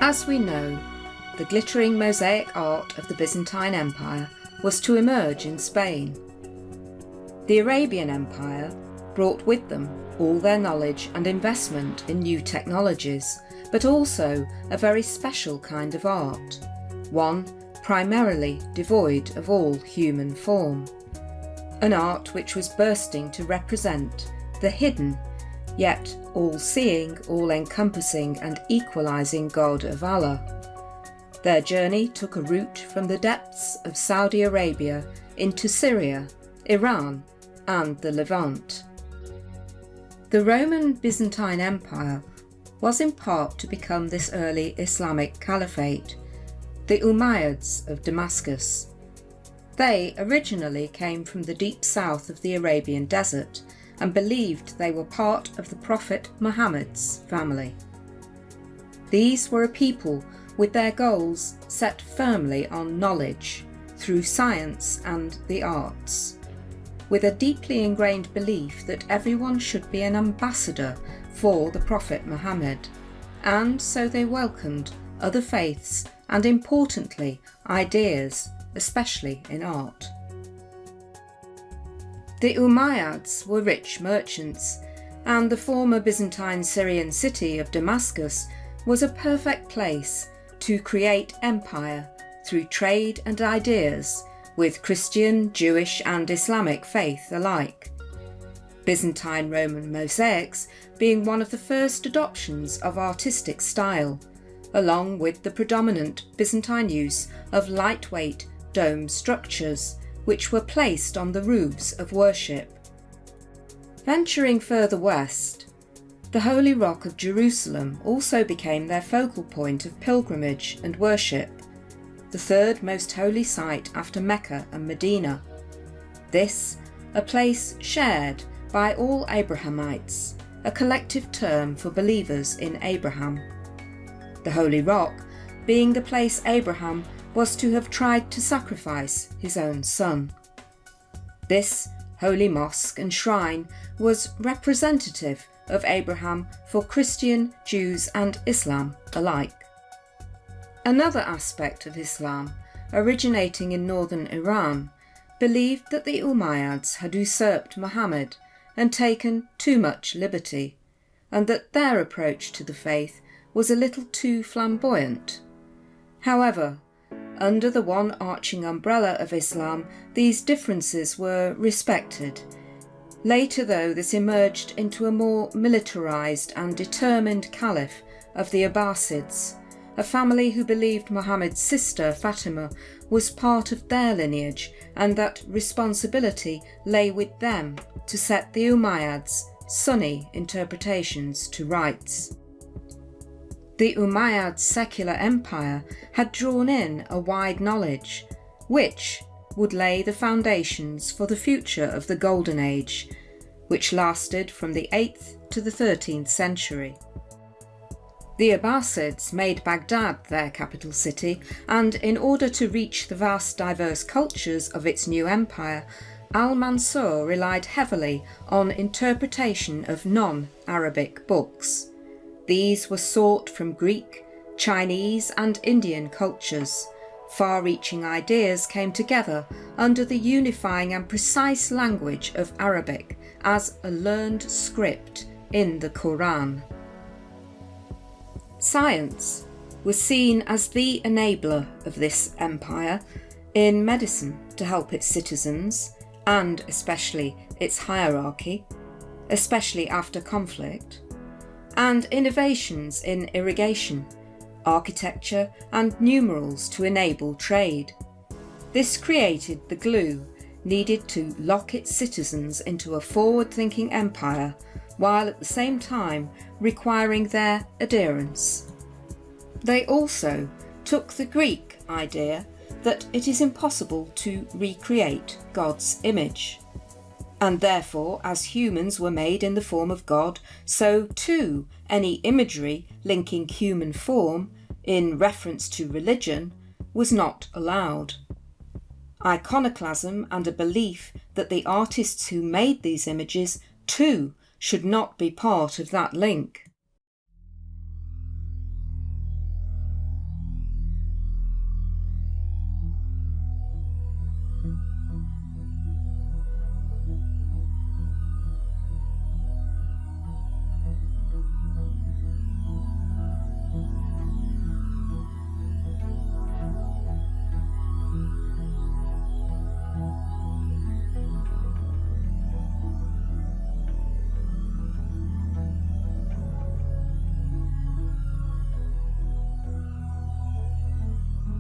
As we know, the glittering mosaic art of the Byzantine Empire was to emerge in Spain. The Arabian Empire brought with them all their knowledge and investment in new technologies, but also a very special kind of art, one primarily devoid of all human form. An art which was bursting to represent the hidden, yet all-seeing, all-encompassing and equalising God of Allah. Their journey took a route from the depths of Saudi Arabia into Syria, Iran and the Levant. The Roman Byzantine Empire was in part to become this early Islamic caliphate, the Umayyads of Damascus. They originally came from the deep south of the Arabian desert and believed they were part of the Prophet Muhammad's family. These were a people with their goals set firmly on knowledge through science and the arts, with a deeply ingrained belief that everyone should be an ambassador for the Prophet Muhammad, and so they welcomed other faiths and, importantly, ideas, especially in art. The Umayyads were rich merchants, and the former Byzantine Syrian city of Damascus was a perfect place to create empire through trade and ideas with Christian, Jewish and Islamic faith alike. Byzantine Roman mosaics being one of the first adoptions of artistic style, along with the predominant Byzantine use of lightweight dome structures which were placed on the roofs of worship. Venturing further west, the Holy Rock of Jerusalem also became their focal point of pilgrimage and worship, the third most holy site after Mecca and Medina. This, a place shared by all Abrahamites, a collective term for believers in Abraham. The Holy Rock being the place Abraham was to have tried to sacrifice his own son. This holy mosque and shrine was representative of Abraham for Christian, Jews and Islam alike. Another aspect of Islam, originating in northern Iran, believed that the Umayyads had usurped Muhammad and taken too much liberty, and that their approach to the faith was a little too flamboyant. However, under the one arching umbrella of Islam, these differences were respected. Later, though, this emerged into a more militarised and determined caliph of the Abbasids, a family who believed Muhammad's sister Fatima was part of their lineage and that responsibility lay with them to set the Umayyads' Sunni interpretations to rights. The Umayyad secular empire had drawn in a wide knowledge, which would lay the foundations for the future of the Golden Age, which lasted from the 8th to the 13th century. The Abbasids made Baghdad their capital city, and in order to reach the vast diverse cultures of its new empire, Al-Mansur relied heavily on interpretation of non-Arabic books. These were sought from Greek, Chinese and Indian cultures. Far-reaching ideas came together under the unifying and precise language of Arabic as a learned script in the Quran. Science was seen as the enabler of this empire in medicine to help its citizens, and especially its hierarchy, especially after conflict, and innovations in irrigation, architecture and numerals to enable trade. This created the glue needed to lock its citizens into a forward-thinking empire, while at the same time requiring their adherence. They also took the Greek idea that it is impossible to recreate God's image, and therefore, as humans were made in the form of God, so too any imagery linking human form in reference to religion was not allowed. Iconoclasm and a belief that the artists who made these images too should not be part of that link.